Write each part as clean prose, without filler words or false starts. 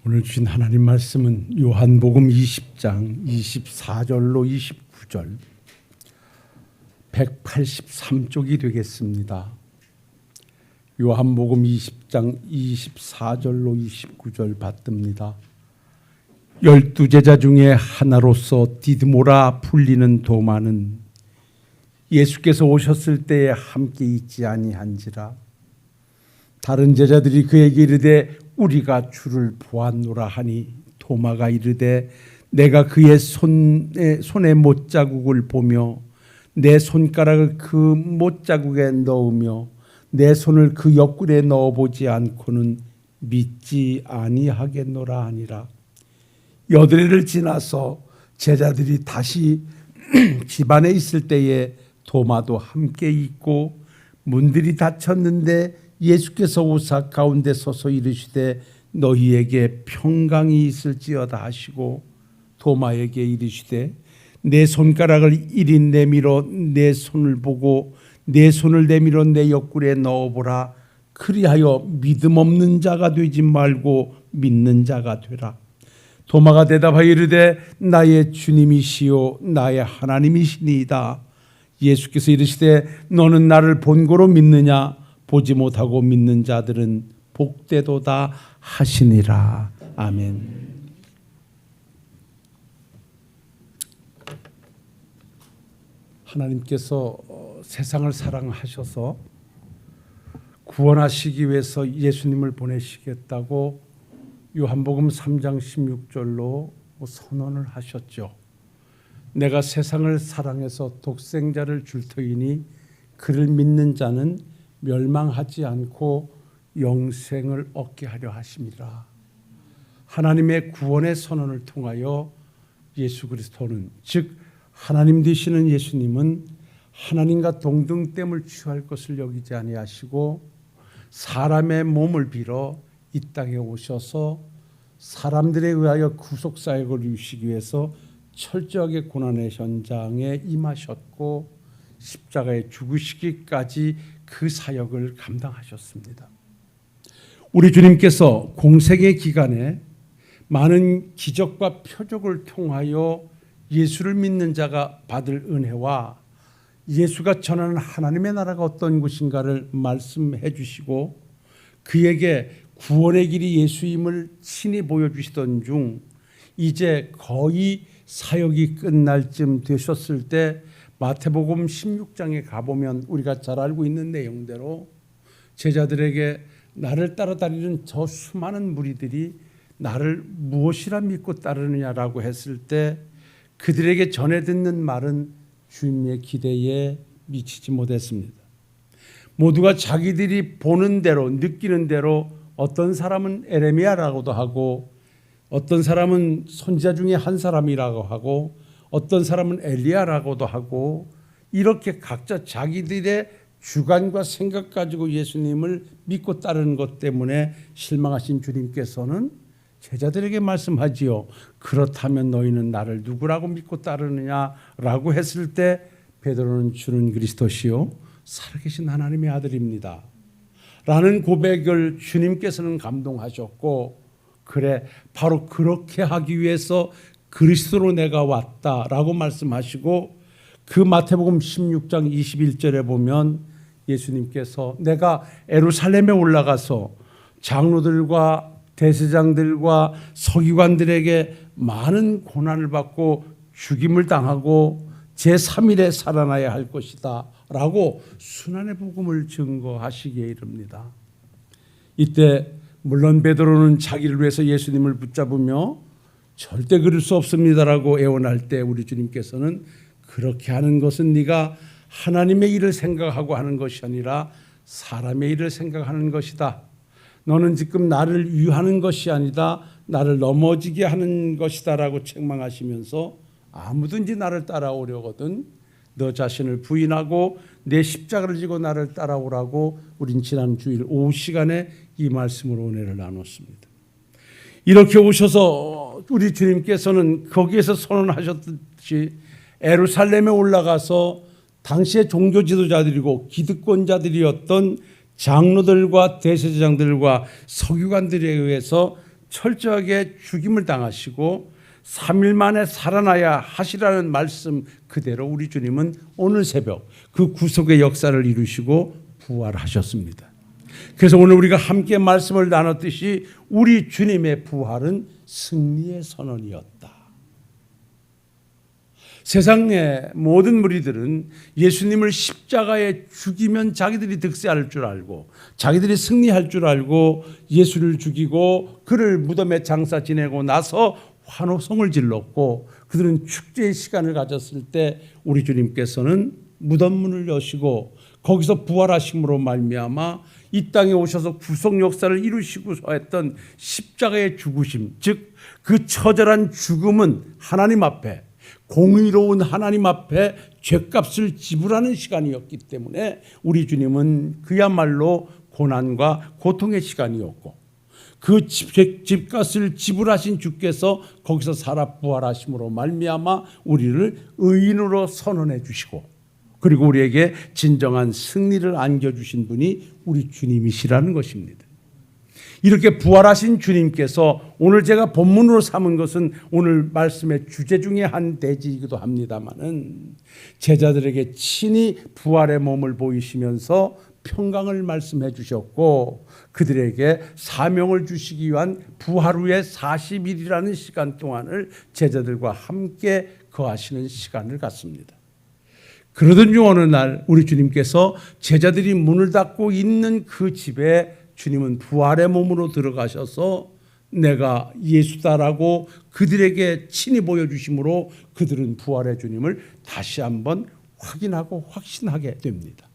오늘 주신 하나님 말씀은 요한복음 20장 24절로 29절 183쪽이 되겠습니다. 요한복음 20장 24절로 29절 받듭니다. 12제자 중에 하나로서 디드모라 불리는 도마는 예수께서 오셨을 때에 함께 있지 아니한지라. 다른 제자들이 그에게 이르되 우리가 주를 보았노라 하니 도마가 이르되 내가 그의 손에 못자국을 보며 내 손가락을 그 못자국에 넣으며 내 손을 그 옆구리에 넣어보지 않고는 믿지 아니하겠노라 하니라. 여드레를 지나서 제자들이 다시 집안에 있을 때에 도마도 함께 있고 문들이 닫혔는데 예수께서 오사 가운데 서서 이르시되 너희에게 평강이 있을지어다 하시고 도마에게 이르시되 내 손가락을 이리 내밀어 내 손을 보고 내 손을 내밀어 내 옆구리에 넣어보라. 그리하여 믿음 없는 자가 되지 말고 믿는 자가 되라. 도마가 대답하여 이르되 나의 주님이시요 나의 하나님이시니이다. 예수께서 이르시되 너는 나를 본고로 믿느냐? 보지 못하고 믿는 자들은 복되도다 하시니라. 아멘. 하나님께서 세상을 사랑하셔서 구원하시기 위해서 예수님을 보내시겠다고 요한복음 3장 16절로 선언을 하셨죠. 내가 세상을 사랑해서 독생자를 줄 터이니 그를 믿는 자는 멸망하지 않고 영생을 얻게 하려 하심이라. 하나님의 구원의 선언을 통하여 예수 그리스도는, 즉 하나님 되시는 예수님은 하나님과 동등됨을 취할 것을 여기지 아니하시고 사람의 몸을 빌어 이 땅에 오셔서 사람들에 의하여 구속사역을 이루시기 위해서 철저하게 고난의 현장에 임하셨고 십자가에 죽으시기까지 그 사역을 감당하셨습니다. 우리 주님께서 공생의 기간에 많은 기적과 표적을 통하여 예수를 믿는 자가 받을 은혜와 예수가 전하는 하나님의 나라가 어떤 곳인가를 말씀해 주시고 그에게 구원의 길이 예수임을 친히 보여주시던 중 이제 거의 사역이 끝날 쯤 되셨을 때 마태복음 16장에 가보면 우리가 잘 알고 있는 내용대로 제자들에게 나를 따라다니는 저 수많은 무리들이 나를 무엇이라 믿고 따르느냐라고 했을 때 그들에게 전해 듣는 말은 주님의 기대에 미치지 못했습니다. 모두가 자기들이 보는 대로 느끼는 대로 어떤 사람은 에레미야라고도 하고 어떤 사람은 선지자 중에 한 사람이라고 하고 어떤 사람은 엘리야라고도 하고 이렇게 각자 자기들의 주관과 생각 가지고 예수님을 믿고 따르는 것 때문에 실망하신 주님께서는 제자들에게 말씀하지요. 그렇다면 너희는 나를 누구라고 믿고 따르느냐라고 했을 때 베드로는 주는 그리스도시요 살아계신 하나님의 아들입니다 라는 고백을 주님께서는 감동하셨고 그래 바로 그렇게 하기 위해서 그리스도로 내가 왔다라고 말씀하시고 그 마태복음 16장 21절에 보면 예수님께서 내가 예루살렘에 올라가서 장로들과 대제사장들과 서기관들에게 많은 고난을 받고 죽임을 당하고 제3일에 살아나야 할 것이다 라고 순환의 복음을 증거하시기에 이릅니다. 이때 물론 베드로는 자기를 위해서 예수님을 붙잡으며 절대 그럴 수 없습니다라고 애원할 때 우리 주님께서는 그렇게 하는 것은 네가 하나님의 일을 생각하고 하는 것이 아니라 사람의 일을 생각하는 것이다. 너는 지금 나를 위하는 것이 아니다. 나를 넘어지게 하는 것이다 라고 책망하시면서 아무든지 나를 따라오려거든 너 자신을 부인하고 내 십자가를 지고 나를 따라오라고 우린 지난 주일 오후 시간에 이 말씀으로 은혜를 나눴습니다. 이렇게 오셔서 우리 주님께서는 거기에서 선언하셨듯이 예루살렘에 올라가서 당시의 종교 지도자들이고 기득권자들이었던 장로들과 대제사장들과 서기관들에 의해서 철저하게 죽임을 당하시고 3일 만에 살아나야 하시라는 말씀 그대로 우리 주님은 오늘 새벽 그 구속의 역사를 이루시고 부활하셨습니다. 그래서 오늘 우리가 함께 말씀을 나눴듯이 우리 주님의 부활은 승리의 선언이었다. 세상의 모든 무리들은 예수님을 십자가에 죽이면 자기들이 득세할 줄 알고 자기들이 승리할 줄 알고 예수를 죽이고 그를 무덤에 장사 지내고 나서 환호성을 질렀고 그들은 축제의 시간을 가졌을 때 우리 주님께서는 무덤 문을 여시고 거기서 부활하심으로 말미암아 이 땅에 오셔서 구속 역사를 이루시고서 했던 십자가의 죽으심, 즉 그 처절한 죽음은 하나님 앞에 공의로운 하나님 앞에 죗값을 지불하는 시간이었기 때문에 우리 주님은 그야말로 고난과 고통의 시간이었고 그 집값을 지불하신 주께서 거기서 살아 부활하심으로 말미암아 우리를 의인으로 선언해 주시고 그리고 우리에게 진정한 승리를 안겨주신 분이 우리 주님이시라는 것입니다. 이렇게 부활하신 주님께서 오늘 제가 본문으로 삼은 것은 오늘 말씀의 주제 중에 한 대지이기도 합니다마는 제자들에게 친히 부활의 몸을 보이시면서 평강을 말씀해 주셨고 그들에게 사명을 주시기 위한 부활 후의 40일이라는 시간 동안을 제자들과 함께 거하시는 시간을 갖습니다. 그러던 중 어느 날 우리 주님께서 제자들이 문을 닫고 있는 그 집에 주님은 부활의 몸으로 들어가셔서 내가 예수다라고 그들에게 친히 보여주심으로 그들은 부활의 주님을 다시 한번 확인하고 확신하게 됩니다.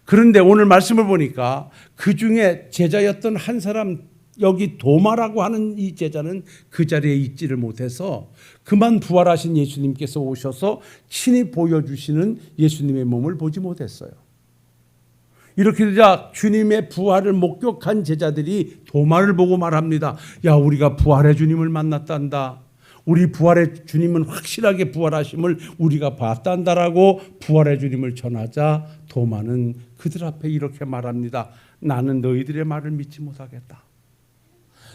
그런데 오늘 말씀을 보니까 그 중에 제자였던 한 사람 여기 도마라고 하는 이 제자는 그 자리에 있지를 못해서 그만 부활하신 예수님께서 오셔서 친히 보여주시는 예수님의 몸을 보지 못했어요. 이렇게 되자 주님의 부활을 목격한 제자들이 도마를 보고 말합니다. 야, 우리가 부활의 주님을 만났단다. 우리 부활의 주님은 확실하게 부활하심을 우리가 봤단다라고 부활의 주님을 전하자 도마는 그들 앞에 이렇게 말합니다. 나는 너희들의 말을 믿지 못하겠다.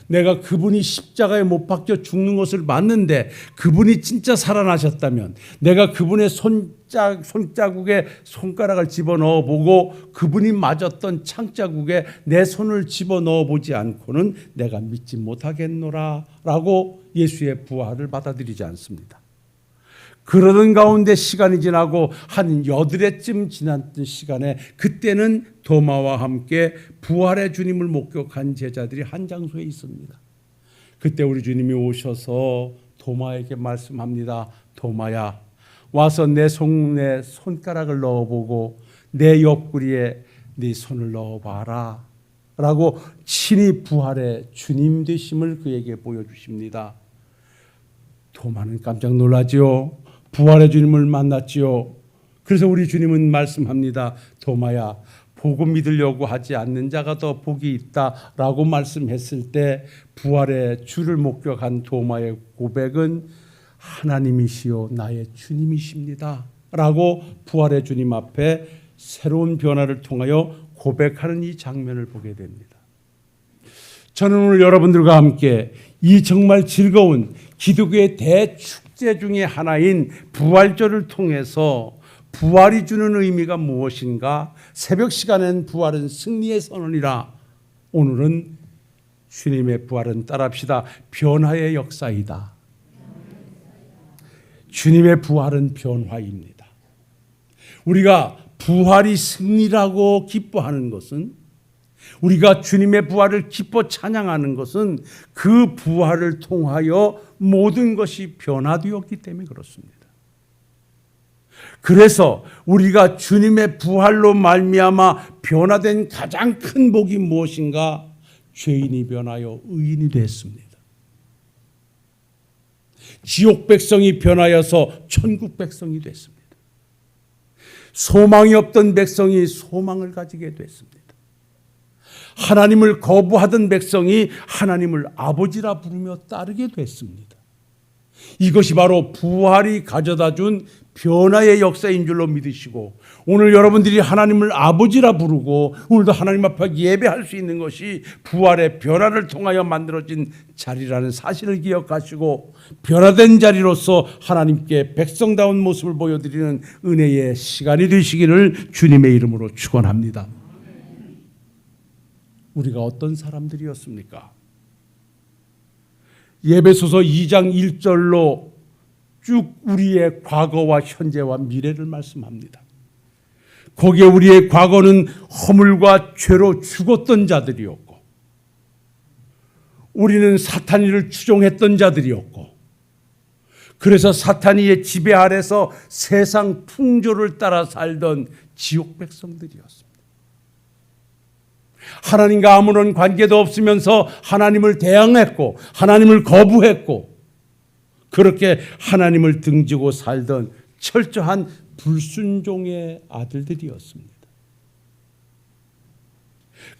내가 그분이 십자가에 못 박혀 죽는 것을 봤는데 그분이 진짜 살아나셨다면 내가 그분의 손자국에 손가락을 집어넣어 보고 그분이 맞았던 창자국에 내 손을 집어넣어 보지 않고는 내가 믿지 못하겠노라 라고 예수의 부활을 받아들이지 않습니다. 그러던 가운데 시간이 지나고 한 8회쯤 지났던 시간에 그때는 도마와 함께 부활의 주님을 목격한 제자들이 한 장소에 있습니다. 그때 우리 주님이 오셔서 도마에게 말씀합니다. 도마야, 와서 내 손에 손가락을 넣어보고 내 옆구리에 네 손을 넣어봐라 라고 친히 부활의 주님 되심을 그에게 보여주십니다. 도마는 깜짝 놀라지요. 부활의 주님을 만났지요. 그래서 우리 주님은 말씀합니다. 도마야, 보고 믿으려고 하지 않는 자가 더 복이 있다라고 말씀했을 때 부활의 주를 목격한 도마의 고백은 하나님이시요 나의 주님이십니다 라고 부활의 주님 앞에 새로운 변화를 통하여 고백하는 이 장면을 보게 됩니다. 저는 오늘 여러분들과 함께 이 정말 즐거운 기독교의 대축제 중에 하나인 부활절을 통해서 부활이 주는 의미가 무엇인가? 새벽 시간엔 부활은 승리의 선언이라 오늘은 주님의 부활은 따라합시다. 변화의 역사이다. 주님의 부활은 변화입니다. 우리가 부활이 승리라고 기뻐하는 것은 우리가 주님의 부활을 기뻐 찬양하는 것은 그 부활을 통하여 모든 것이 변화되었기 때문에 그렇습니다. 그래서 우리가 주님의 부활로 말미암아 변화된 가장 큰 복이 무엇인가? 죄인이 변하여 의인이 됐습니다. 지옥 백성이 변하여서 천국 백성이 됐습니다. 소망이 없던 백성이 소망을 가지게 됐습니다. 하나님을 거부하던 백성이 하나님을 아버지라 부르며 따르게 됐습니다. 이것이 바로 부활이 가져다 준 변화의 역사인 줄로 믿으시고 오늘 여러분들이 하나님을 아버지라 부르고 오늘도 하나님 앞에 예배할 수 있는 것이 부활의 변화를 통하여 만들어진 자리라는 사실을 기억하시고 변화된 자리로서 하나님께 백성다운 모습을 보여드리는 은혜의 시간이 되시기를 주님의 이름으로 축원합니다. 우리가 어떤 사람들이었습니까? 예배소서 2장 1절로 쭉 우리의 과거와 현재와 미래를 말씀합니다. 거기에 우리의 과거는 허물과 죄로 죽었던 자들이었고 우리는 사탄이를 추종했던 자들이었고 그래서 사탄이의 지배 아래서 세상 풍조를 따라 살던 지옥 백성들이었습니다. 하나님과 아무런 관계도 없으면서 하나님을 대항했고 하나님을 거부했고 그렇게 하나님을 등지고 살던 철저한 불순종의 아들들이었습니다.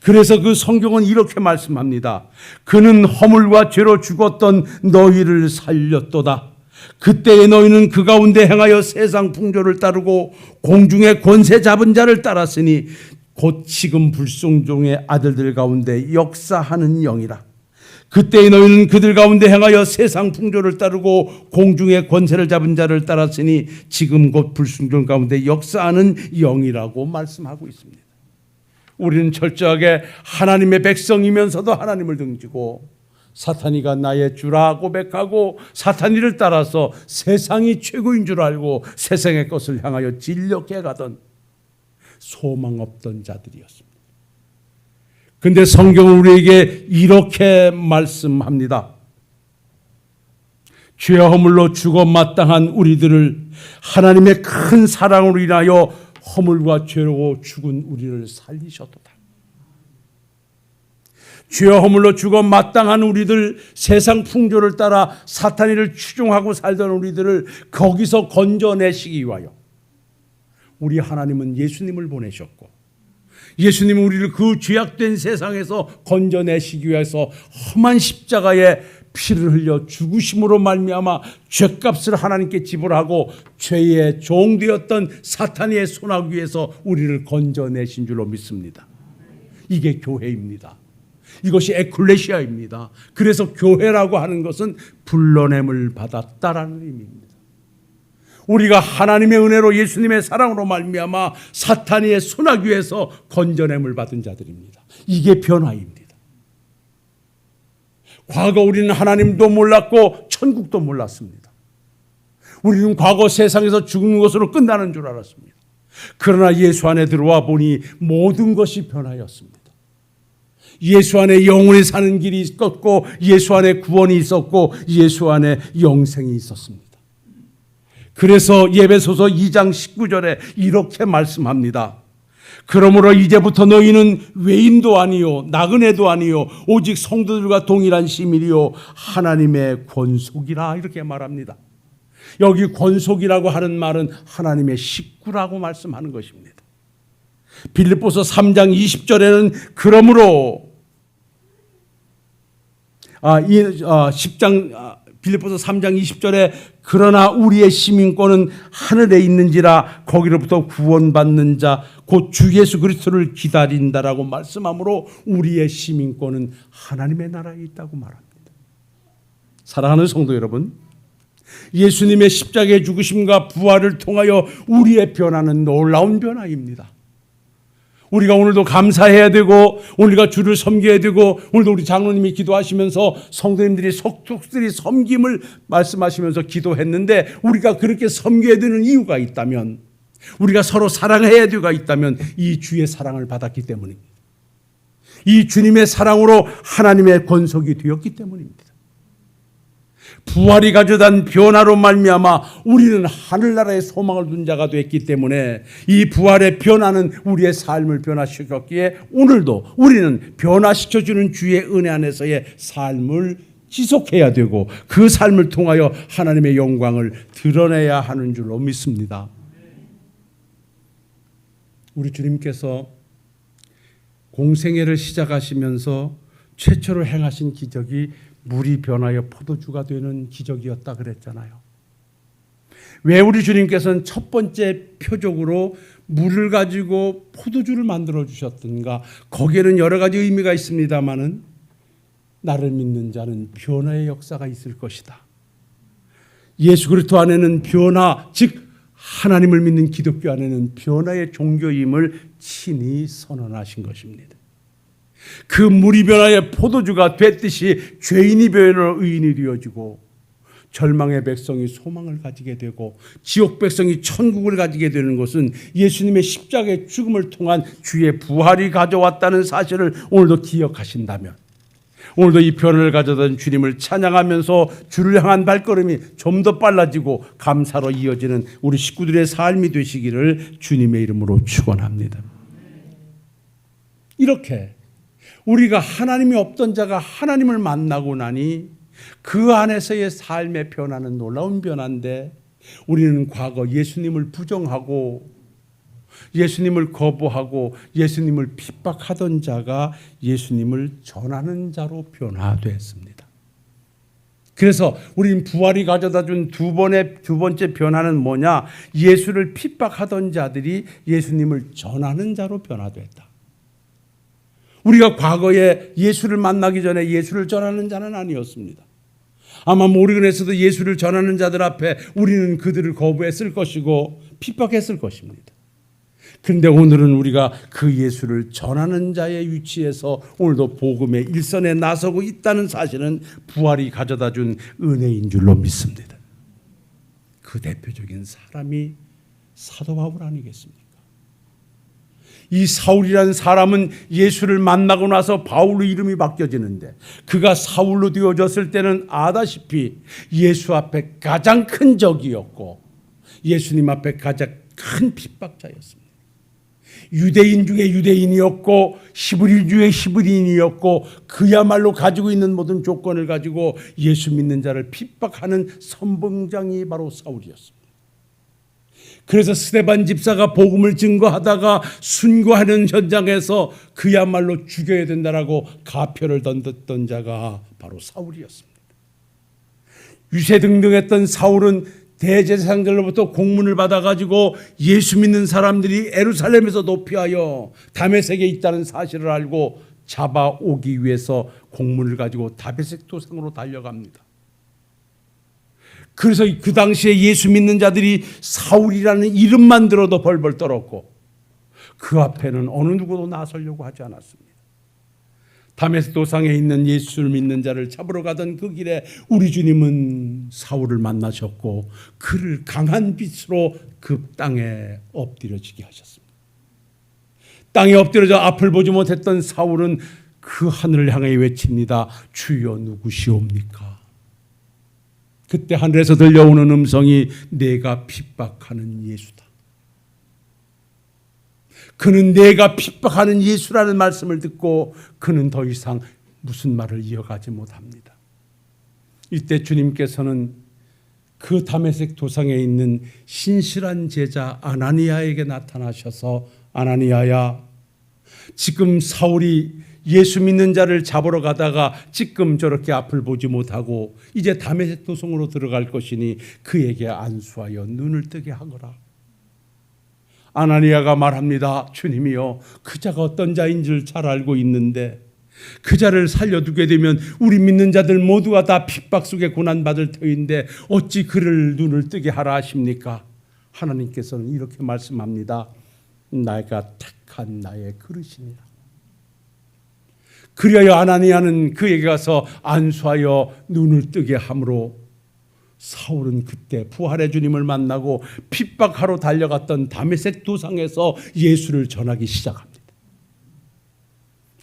그래서 그 성경은 이렇게 말씀합니다. 그는 허물과 죄로 죽었던 너희를 살렸도다. 그때의 너희는 그 가운데 행하여 세상 풍조를 따르고 공중의 권세 잡은 자를 따랐으니 곧 지금 불순종의 아들들 가운데 역사하는 영이라. 그때의 너희는 그들 가운데 행하여 세상 풍조를 따르고 공중의 권세를 잡은 자를 따랐으니 지금 곧 불순종 가운데 역사하는 영이라고 말씀하고 있습니다. 우리는 철저하게 하나님의 백성이면서도 하나님을 등지고 사탄이가 나의 주라 고백하고 사탄이를 따라서 세상이 최고인 줄 알고 세상의 것을 향하여 진력해 가던 소망 없던 자들이었습니다. 근데 성경은 우리에게 이렇게 말씀합니다. 죄 허물로 죽어 마땅한 우리들을 하나님의 큰 사랑으로 인하여 허물과 죄로 죽은 우리를 살리셨도다. 죄 허물로 죽어 마땅한 우리들, 세상 풍조를 따라 사탄이를 추종하고 살던 우리들을 거기서 건져내시기 위하여 우리 하나님은 예수님을 보내셨고 예수님은 우리를 그 죄악된 세상에서 건져내시기 위해서 험한 십자가에 피를 흘려 죽으심으로 말미암아 죄값을 하나님께 지불하고 죄의 종되었던 사탄의 손아귀에서 우리를 건져내신 줄로 믿습니다. 이게 교회입니다. 이것이 에클레시아입니다. 그래서 교회라고 하는 것은 불러냄을 받았다라는 의미입니다. 우리가 하나님의 은혜로 예수님의 사랑으로 말미암아 사탄의 손아귀에서 건져냄을 받은 자들입니다. 이게 변화입니다. 과거 우리는 하나님도 몰랐고 천국도 몰랐습니다. 우리는 과거 세상에서 죽는 것으로 끝나는 줄 알았습니다. 그러나 예수 안에 들어와 보니 모든 것이 변화였습니다. 예수 안에 영원히 사는 길이 있었고 예수 안에 구원이 있었고 예수 안에 영생이 있었습니다. 그래서 예배소서 2장 19절에 이렇게 말씀합니다. 그러므로 이제부터 너희는 외인도 아니요 나그네도 아니요 오직 성도들과 동일한 시민이요 하나님의 권속이라 이렇게 말합니다. 여기 권속이라고 하는 말은 하나님의 식구라고 말씀하는 것입니다. 빌립보서 3장 20절에는 그러므로 빌립보서 3장 20절에 그러나 우리의 시민권은 하늘에 있는지라 거기로부터 구원받는 자 곧 주 예수 그리스도를 기다린다라고 말씀하므로 우리의 시민권은 하나님의 나라에 있다고 말합니다. 사랑하는 성도 여러분, 예수님의 십자가의 죽으심과 부활을 통하여 우리의 변화는 놀라운 변화입니다. 우리가 오늘도 감사해야 되고 우리가 주를 섬겨야 되고 오늘도 우리 장로님이 기도하시면서 성도님들이 속속들이 섬김을 말씀하시면서 기도했는데 우리가 그렇게 섬겨야 되는 이유가 있다면 우리가 서로 사랑해야 되가 있다면 이 주의 사랑을 받았기 때문입니다. 이 주님의 사랑으로 하나님의 권속이 되었기 때문입니다. 부활이 가져다 변화로 말미암아 우리는 하늘나라의 소망을 둔 자가 됐기 때문에 이 부활의 변화는 우리의 삶을 변화시켰기에 오늘도 우리는 변화시켜주는 주의 은혜 안에서의 삶을 지속해야 되고 그 삶을 통하여 하나님의 영광을 드러내야 하는 줄로 믿습니다. 우리 주님께서 공생애를 시작하시면서 최초로 행하신 기적이 물이 변하여 포도주가 되는 기적이었다 그랬잖아요. 왜 우리 주님께서는 첫 번째 표적으로 물을 가지고 포도주를 만들어 주셨던가? 거기에는 여러 가지 의미가 있습니다마는 나를 믿는 자는 변화의 역사가 있을 것이다. 예수 그리스도 안에는 변화, 즉 하나님을 믿는 기독교 안에는 변화의 종교임을 친히 선언하신 것입니다. 그 물이 변화의 포도주가 됐듯이 죄인이 변화로 의인이 되어지고 절망의 백성이 소망을 가지게 되고 지옥 백성이 천국을 가지게 되는 것은 예수님의 십자가의 죽음을 통한 주의 부활이 가져왔다는 사실을 오늘도 기억하신다면, 오늘도 이 변화를 가져다 주님을 찬양하면서 주를 향한 발걸음이 좀 더 빨라지고 감사로 이어지는 우리 식구들의 삶이 되시기를 주님의 이름으로 축원합니다. 이렇게 우리가 하나님이 없던 자가 하나님을 만나고 나니 그 안에서의 삶의 변화는 놀라운 변화인데, 우리는 과거 예수님을 부정하고 예수님을 거부하고 예수님을 핍박하던 자가 예수님을 전하는 자로 변화됐습니다. 그래서 우리는 부활이 가져다 준 두 번째 변화는 뭐냐? 예수를 핍박하던 자들이 예수님을 전하는 자로 변화됐다. 우리가 과거에 예수를 만나기 전에 예수를 전하는 자는 아니었습니다. 아마 모르건에서도 예수를 전하는 자들 앞에 우리는 그들을 거부했을 것이고 핍박했을 것입니다. 그런데 오늘은 우리가 그 예수를 전하는 자의 위치에서 오늘도 복음의 일선에 나서고 있다는 사실은 부활이 가져다 준 은혜인 줄로 믿습니다. 그 대표적인 사람이 사도 바울 아니겠습니까? 이 사울이라는 사람은 예수를 만나고 나서 바울로 이름이 바뀌어지는데, 그가 사울로 되어졌을 때는 아다시피 예수 앞에 가장 큰 적이었고 예수님 앞에 가장 큰 핍박자였습니다. 유대인 중에 유대인이었고 히브리 중에 히브리인이었고 그야말로 가지고 있는 모든 조건을 가지고 예수 믿는 자를 핍박하는 선봉장이 바로 사울이었습니다. 그래서 스데반 집사가 복음을 증거하다가 순교하는 현장에서 그야말로 죽여야 된다라고 가표를 던졌던 자가 바로 사울이었습니다. 유세등등했던 사울은 대제사장들로부터 공문을 받아가지고 예수 믿는 사람들이 예루살렘에서 도피하여 다메섹에 있다는 사실을 알고 잡아오기 위해서 공문을 가지고 다메섹 도상으로 달려갑니다. 그래서 그 당시에 예수 믿는 자들이 사울이라는 이름만 들어도 벌벌 떨었고 그 앞에는 어느 누구도 나서려고 하지 않았습니다. 다메섹 도상에 있는 예수를 믿는 자를 잡으러 가던 그 길에 우리 주님은 사울을 만나셨고 그를 강한 빛으로 그 땅에 엎드려지게 하셨습니다. 땅에 엎드려져 앞을 보지 못했던 사울은 그 하늘을 향해 외칩니다. 주여 누구시옵니까? 그때 하늘에서 들려오는 음성이 내가 핍박하는 예수다. 그는 내가 핍박하는 예수라는 말씀을 듣고 그는 더 이상 무슨 말을 이어가지 못합니다. 이때 주님께서는 그 다메섹 도상에 있는 신실한 제자 아나니아에게 나타나셔서 아나니아야, 지금 사울이 예수 믿는 자를 잡으러 가다가 지금 저렇게 앞을 보지 못하고 이제 다메섹 도성으로 들어갈 것이니 그에게 안수하여 눈을 뜨게 하거라. 아나니아가 말합니다. 주님이여, 그 자가 어떤 자인 줄 잘 알고 있는데 그 자를 살려두게 되면 우리 믿는 자들 모두가 다 핍박 속에 고난받을 터인데 어찌 그를 눈을 뜨게 하라 하십니까? 하나님께서는 이렇게 말씀합니다. 내가 택한 나의 그릇이니라. 그리하여 아나니아는 그에게 가서 안수하여 눈을 뜨게 함으로 사울은 그때 부활의 주님을 만나고 핍박하러 달려갔던 다메섹 도상에서 예수를 전하기 시작합니다.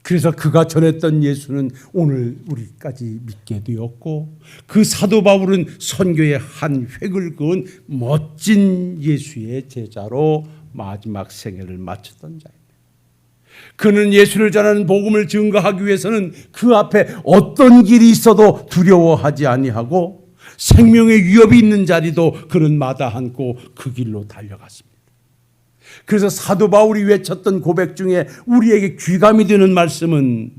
그래서 그가 전했던 예수는 오늘 우리까지 믿게 되었고 그 사도 바울은 선교의 한 획을 그은 멋진 예수의 제자로 마지막 생애를 마쳤던 자입니다. 그는 예수를 전하는 복음을 증거하기 위해서는 그 앞에 어떤 길이 있어도 두려워하지 아니하고 생명의 위협이 있는 자리도 그는 마다않고 그 길로 달려갔습니다. 그래서 사도 바울이 외쳤던 고백 중에 우리에게 귀감이 되는 말씀은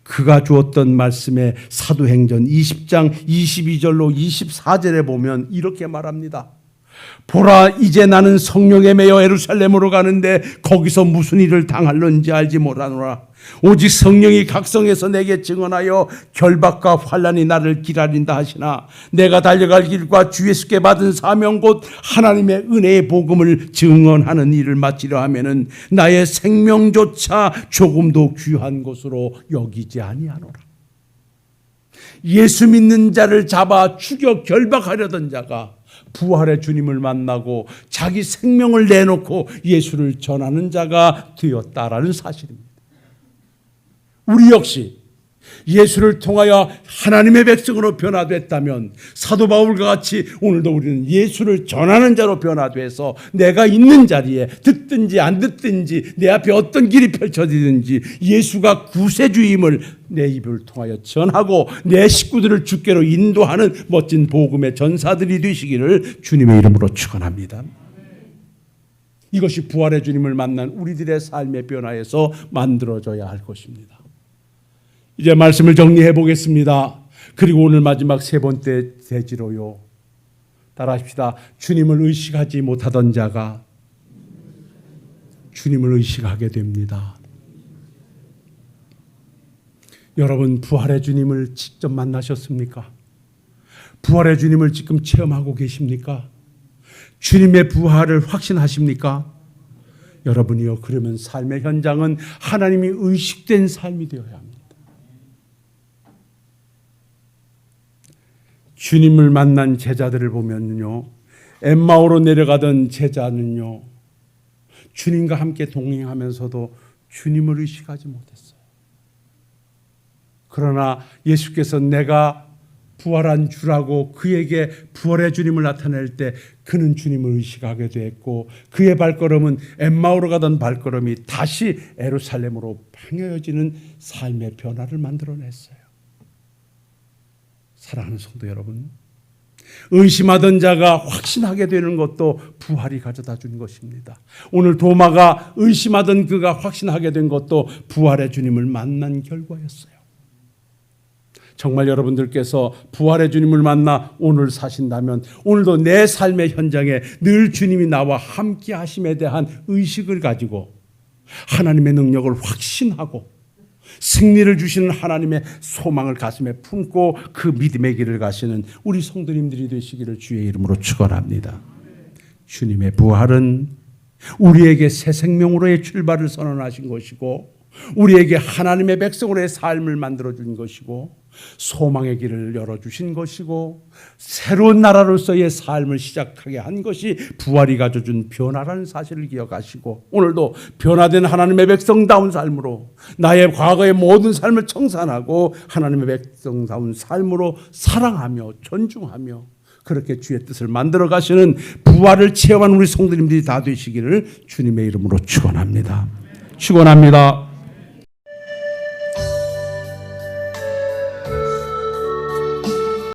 그가 주었던 말씀에 사도행전 20장 22절로 24절에 보면 이렇게 말합니다. 보라, 이제 나는 성령에 매여 예루살렘으로 가는데 거기서 무슨 일을 당할는지 알지 못하노라. 오직 성령이 각성해서 내게 증언하여 결박과 환난이 나를 기다린다 하시나, 내가 달려갈 길과 주 예수께 받은 사명 곧 하나님의 은혜의 복음을 증언하는 일을 마치려 하면은 나의 생명조차 조금도 귀한 것으로 여기지 아니하노라. 예수 믿는 자를 잡아 죽여 결박하려던 자가 부활의 주님을 만나고 자기 생명을 내놓고 예수를 전하는 자가 되었다라는 사실입니다. 우리 역시 예수를 통하여 하나님의 백성으로 변화됐다면 사도 바울과 같이 오늘도 우리는 예수를 전하는 자로 변화돼서 내가 있는 자리에 듣든지 안 듣든지 내 앞에 어떤 길이 펼쳐지든지 예수가 구세주임을 내 입을 통하여 전하고 내 식구들을 주께로 인도하는 멋진 복음의 전사들이 되시기를 주님의 이름으로 축원합니다. 이것이 부활의 주님을 만난 우리들의 삶의 변화에서 만들어져야 할 것입니다. 이제 말씀을 정리해 보겠습니다. 그리고 오늘 마지막 세 번째 대지로요. 따라합시다. 주님을 의식하지 못하던 자가 주님을 의식하게 됩니다. 여러분, 부활의 주님을 직접 만나셨습니까? 부활의 주님을 지금 체험하고 계십니까? 주님의 부활을 확신하십니까? 여러분이요, 그러면 삶의 현장은 하나님이 의식된 삶이 되어야 합니다. 주님을 만난 제자들을 보면요, 엠마오로 내려가던 제자는요, 주님과 함께 동행하면서도 주님을 의식하지 못했어요. 그러나 예수께서 내가 부활한 주라고 그에게 부활의 주님을 나타낼 때 그는 주님을 의식하게 됐고, 그의 발걸음은 엠마오로 가던 발걸음이 다시 예루살렘으로 향해지는 삶의 변화를 만들어냈어요. 사랑하는 성도 여러분, 의심하던 자가 확신하게 되는 것도 부활이 가져다 준 것입니다. 오늘 도마가 의심하던 그가 확신하게 된 것도 부활의 주님을 만난 결과였어요. 정말 여러분들께서 부활의 주님을 만나 오늘 사신다면 오늘도 내 삶의 현장에 늘 주님이 나와 함께 하심에 대한 의식을 가지고 하나님의 능력을 확신하고 승리를 주시는 하나님의 소망을 가슴에 품고 그 믿음의 길을 가시는 우리 성도님들이 되시기를 주의 이름으로 축원합니다. 주님의 부활은 우리에게 새 생명으로의 출발을 선언하신 것이고, 우리에게 하나님의 백성으로의 삶을 만들어준 것이고, 소망의 길을 열어주신 것이고, 새로운 나라로서의 삶을 시작하게 한 것이 부활이 가져준 변화라는 사실을 기억하시고, 오늘도 변화된 하나님의 백성다운 삶으로 나의 과거의 모든 삶을 청산하고 하나님의 백성다운 삶으로 사랑하며 존중하며 그렇게 주의 뜻을 만들어 가시는 부활을 체험한 우리 성도님들이 다 되시기를 주님의 이름으로 축원합니다. 축원합니다.